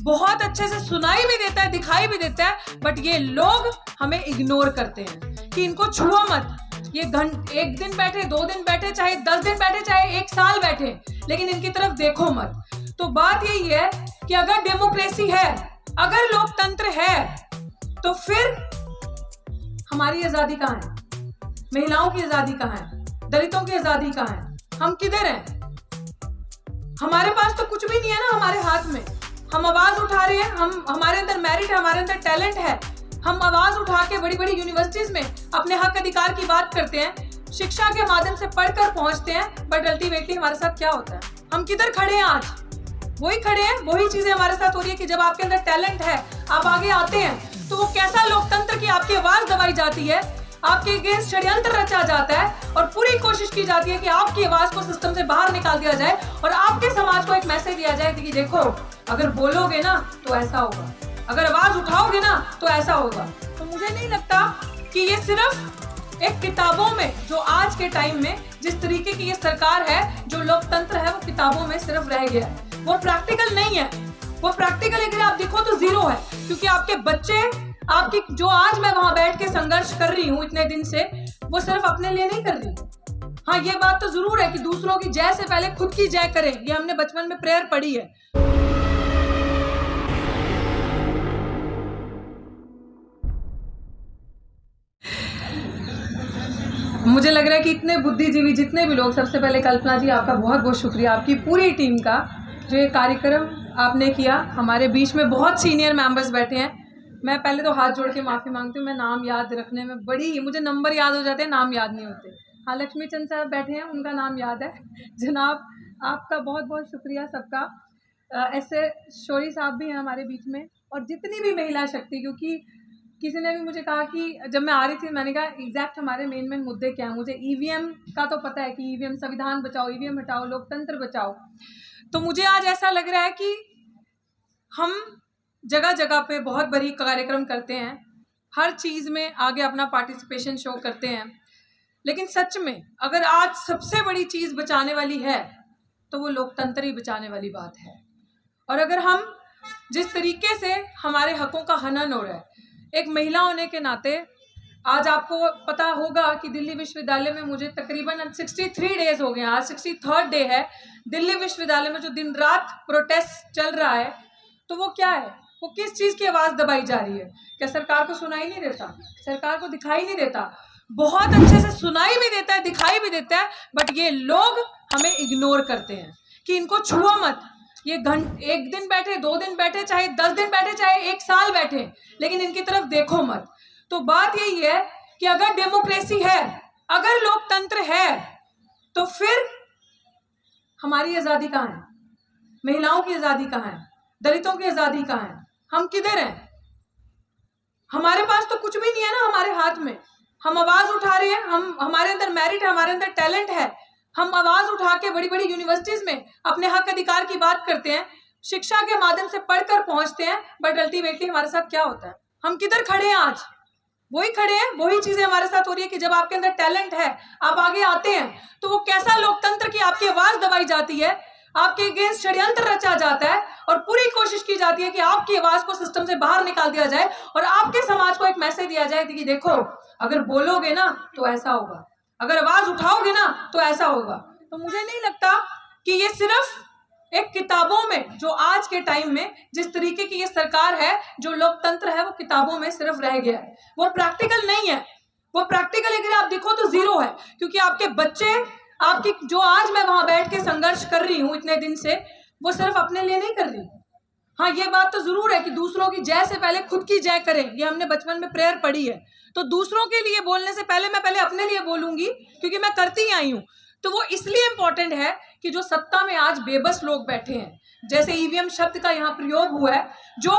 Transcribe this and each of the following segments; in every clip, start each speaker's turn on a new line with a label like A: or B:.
A: बहुत अच्छे से सुनाई भी देता है, दिखाई भी देता है, बट ये लोग हमें इग्नोर करते हैं कि इनको छुओ मत। ये एक दिन बैठे, 2 दिन बैठे, चाहे 10 दिन बैठे, चाहे 1 साल बैठे, लेकिन इनकी तरफ देखो मत। तो बात यही है कि अगर डेमोक्रेसी है, अगर लोकतंत्र है, तो फिर हमारी आजादी कहाँ है? महिलाओं की आजादी कहाँ है? दलितों की आजादी कहाँ है? हम किधर हैं? हमारे पास तो कुछ भी नहीं है ना हमारे हाथ में। हम आवाज उठा रहे हैं, हमारे अंदर मेरिट है, हमारे अंदर टैलेंट है। हम आवाज उठा के बड़ी बड़ी यूनिवर्सिटीज में अपने हक अधिकार की बात करते हैं, शिक्षा के माध्यम से पढ़कर पहुंचते हैं, बट अल्टीमेटली हमारे साथ क्या होता है? हम किधर खड़े हैं आज? वही खड़े हैं, वही चीजें हमारे साथ हो रही है कि जब आपके अंदर टैलेंट है, आप आगे आते हैं, तो वो कैसा लोकतंत्र की आपकी आवाज दबाई जाती है, आपके अगेंस्ट षड्यंत्र रचा जाता है और पूरी कोशिश की जाती है कि आपकी आवाज को सिस्टम से बाहर निकाल दिया जाए और आपके समाज को एक मैसेज दिया जाए कि देखो, अगर बोलोगे ना तो ऐसा होगा, अगर आवाज उठाओगे ना तो ऐसा होगा। तो मुझे नहीं लगता कि ये सिर्फ एक किताबों में, जो आज के टाइम में जिस तरीके की ये सरकार है, जो लोकतंत्र है, वो किताबों में सिर्फ रह गया है, वो प्रैक्टिकल नहीं है। वो प्रैक्टिकल अगर आप देखो तो जीरो है, क्योंकि आपके बच्चे, आपकी जो आज मैं वहां बैठ के संघर्ष कर रही हूँ इतने दिन से, वो सिर्फ अपने लिए नहीं कर रही। हाँ, ये बात तो जरूर है कि दूसरों की जय से पहले खुद की जय करें, ये हमने बचपन में प्रेयर पढ़ी है। मुझे लग रहा है कि इतने बुद्धिजीवी जितने भी लोग, सबसे पहले कल्पना जी आपका बहुत बहुत शुक्रिया, आपकी पूरी टीम का, जो ये कार्यक्रम आपने किया। हमारे बीच में बहुत सीनियर मेंबर्स बैठे हैं, मैं पहले तो हाथ जोड़ के माफ़ी मांगती हूँ, मैं नाम याद रखने में बड़ी, मुझे नंबर याद हो जाते हैं, नाम याद नहीं होते। हाँ, लक्ष्मी चंद साहब बैठे हैं, उनका नाम याद है। जनाब, आपका बहुत बहुत शुक्रिया सबका। ऐसे शोरी साहब भी हैं हमारे बीच में, और जितनी भी महिला शक्ति, क्योंकि किसी ने भी मुझे कहा कि जब मैं आ रही थी, मैंने कहा एग्जैक्ट हमारे मेन मुद्दे क्या हैं। मुझे ईवीएम का तो पता है कि ईवीएम, संविधान बचाओ, ईवीएम हटाओ, लोकतंत्र बचाओ। तो मुझे आज ऐसा लग रहा है कि हम जगह जगह पे बहुत बड़ी कार्यक्रम करते हैं, हर चीज़ में आगे अपना पार्टिसिपेशन शो करते हैं, लेकिन सच में अगर आज सबसे बड़ी चीज़ बचाने वाली है तो वो लोकतंत्र ही बचाने वाली बात है। और अगर हम जिस तरीके से हमारे हकों का हनन हो रहा है, एक महिला होने के नाते, आज आपको पता होगा कि दिल्ली विश्वविद्यालय में मुझे तकरीबन 63 डेज हो गए हैं, आज 63rd डे है। दिल्ली विश्वविद्यालय में जो दिन रात प्रोटेस्ट चल रहा है, तो वो क्या है? वो किस चीज़ की आवाज़ दबाई जा रही है? क्या सरकार को सुनाई नहीं देता? सरकार को दिखाई नहीं देता? बहुत अच्छे से सुनाई भी देता है, दिखाई भी देता है, बट ये लोग हमें इग्नोर करते हैं कि इनको छुओ मत। ये एक दिन बैठे, 2 दिन बैठे, चाहे 10 दिन बैठे, चाहे 1 साल बैठे, लेकिन इनकी तरफ देखो मत। तो बात यही है कि अगर डेमोक्रेसी है, अगर लोकतंत्र है, तो फिर हमारी आजादी कहाँ है? महिलाओं की आजादी कहाँ है? दलितों की आजादी कहाँ है? हम किधर हैं? हमारे पास तो कुछ भी नहीं है ना हमारे हाथ में। हम आवाज उठा रहे हैं, हमारे अंदर मेरिट है, हमारे अंदर टैलेंट है। हम आवाज उठा के बड़ी बड़ी यूनिवर्सिटीज में अपने हक अधिकार की बात करते हैं, शिक्षा के माध्यम से पढ़कर पहुंचते हैं, बट अल्टीमेटली हमारे साथ क्या होता है? हम किधर खड़े हैं आज? वही खड़े हैं, वही चीजें हमारे साथ हो रही है कि जब आपके अंदर टैलेंट है, आप आगे आते हैं, तो वो कैसा लोकतंत्र की आपकी आवाज दबाई जाती है, आपके अगेंस्ट षड्यंत्र रचा जाता है और पूरी कोशिश की जाती है कि आपकी आवाज को सिस्टम से बाहर निकाल दिया जाए और आपके समाज को एक मैसेज दिया जाए कि देखो, अगर बोलोगे ना तो ऐसा होगा, अगर आवाज उठाओगे ना तो ऐसा होगा। तो मुझे नहीं लगता कि ये सिर्फ एक किताबों में, जो आज के टाइम में जिस तरीके की ये सरकार है, जो लोकतंत्र है, वो किताबों में सिर्फ रह गया है, वो प्रैक्टिकल नहीं है। वो प्रैक्टिकल अगर आप देखो तो जीरो है, क्योंकि आपके बच्चे, आपकी जो आज मैं वहां बैठ के संघर्ष कर रही हूँ इतने दिन से, वो सिर्फ अपने लिए नहीं कर रही। हाँ, ये बात तो जरूर है कि दूसरों की जय से पहले खुद की जय करें, ये हमने बचपन में प्रेयर पढ़ी है। तो दूसरों के लिए बोलने से पहले मैं पहले अपने लिए बोलूंगी, क्योंकि मैं करती आई हूँ। तो वो इसलिए इंपॉर्टेंट है कि जो सत्ता में आज बेबस लोग बैठे हैं, जैसे ईवीएम शब्द का यहाँ प्रयोग हुआ है, जो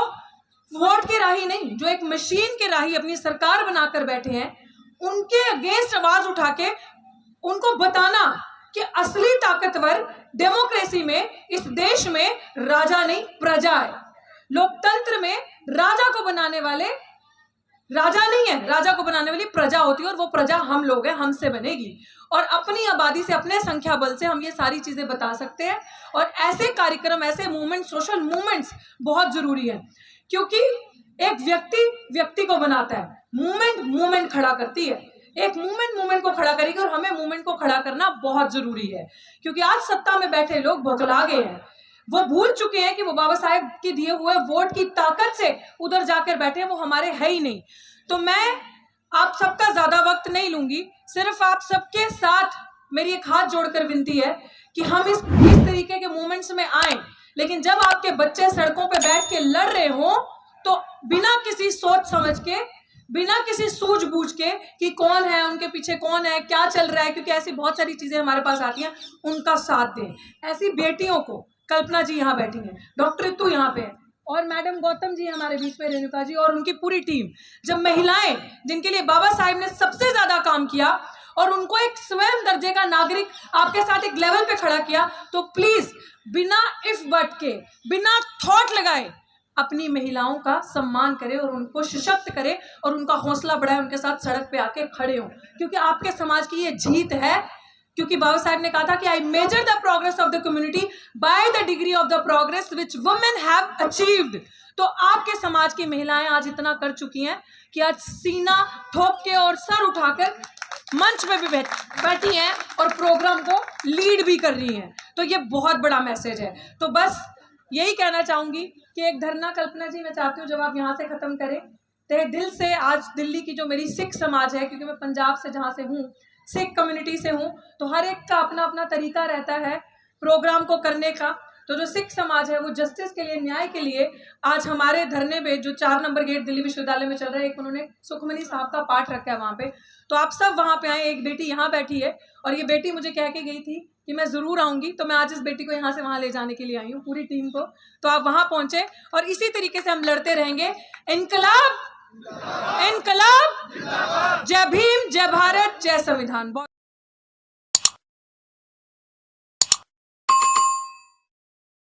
A: वोट के राही नहीं, जो एक मशीन के राही अपनी सरकार बनाकर बैठे हैं, उनके अगेंस्ट आवाज उठा के उनको बताना कि असली ताकतवर डेमोक्रेसी में, इस देश में राजा नहीं प्रजा है। लोकतंत्र में राजा को बनाने वाले राजा नहीं है, राजा को बनाने वाली प्रजा होती है और वो प्रजा हम लोग हैं, हमसे बनेगी। और अपनी आबादी से, अपने संख्या बल से हम ये सारी चीजें बता सकते हैं। और ऐसे कार्यक्रम, ऐसे मूवमेंट, सोशल मूवमेंट्स बहुत जरूरी है, क्योंकि एक व्यक्ति को बनाता है, मूवमेंट खड़ा करती है। एक मूवमेंट को खड़ा करेगी और हमें मूवमेंट को खड़ा करना बहुत जरूरी है, क्योंकि आज सत्ता में बैठे लोग बौखला गए हैं। वो भूल चुके हैं कि वो बाबा साहेब के दिए हुए वोट की ताकत से उधर जाकर बैठे हैं, वो हमारे है ही नहीं। तो मैं आप सबका ज्यादा वक्त नहीं लूंगी, सिर्फ आप सबके साथ मेरी एक हाथ जोड़कर विनती है कि हम इस तरीके के मूवमेंट्स में आए, लेकिन जब आपके बच्चे सड़कों पे बैठ के लड़ रहे हो तो बिना किसी सोच समझ के, बिना किसी सूझबूझ के कि कौन है, उनके पीछे कौन है, क्या चल रहा है, क्योंकि ऐसी बहुत सारी चीजें हमारे पास आती हैं, उनका साथ दें। ऐसी बेटियों को, कल्पना जी यहाँ बैठी हैं, डॉक्टर रितु यहाँ पे है, और मैडम गौतम जी हमारे बीच में, रेणुका जी और उनकी पूरी टीम। जब महिलाएं, जिनके लिए बाबा साहेब ने सबसे ज्यादा काम किया और उनको एक स्वयं दर्जे का नागरिक आपके साथ एक लेवल पे खड़ा किया, तो प्लीज बिना इफ बट के, बिना थॉट लगाए अपनी महिलाओं का सम्मान करें और उनको सशक्त करें और उनका हौसला बढ़ाएं, उनके साथ सड़क पे आके खड़े हों, क्योंकि आपके समाज की ये जीत है। क्योंकि बाबा साहब ने कहा था कि I measure the progress of the community by the degree of the progress which women have achieved. तो आपके समाज की महिलाएं आज इतना कर चुकी हैं कि आज सीना ठोक के और सर उठाकर मंच पे भी बैठी हैं और प्रोग्राम को लीड भी कर रही हैं। तो ये बहुत बड़ा मैसेज है। तो बस यही कहना चाहूंगी कि एक धरना, कल्पना जी मैं चाहती हूँ जब आप यहाँ से खत्म करें, तहे दिल से आज दिल्ली की जो मेरी सिख समाज है, क्योंकि मैं पंजाब से जहाँ से हूँ, सिख कम्युनिटी से हूँ, तो हर एक का अपना अपना तरीका रहता है प्रोग्राम को करने का। तो जो सिख समाज है वो जस्टिस के लिए, न्याय के लिए आज हमारे धरने पे जो 4 नंबर गेट दिल्ली विश्वविद्यालय में चल रहा है, एक उन्होंने सुखमनी साहब का पाठ रखा है वहाँ पे, तो आप सब वहाँ पे आए। एक बेटी यहाँ बैठी है और ये बेटी मुझे कह के गई थी कि मैं ज़रूर आऊँगी, तो मैं आज इस बेटी को यहाँ से वहाँ ले जाने के लिए आई हूँ, पूरी टीम को। तो आप वहाँ पहुँचे और इसी तरीके से हम लड़ते रहेंगे। इनकलाब, इनकलाब, जय भीम, जय भारत, जय संविधान।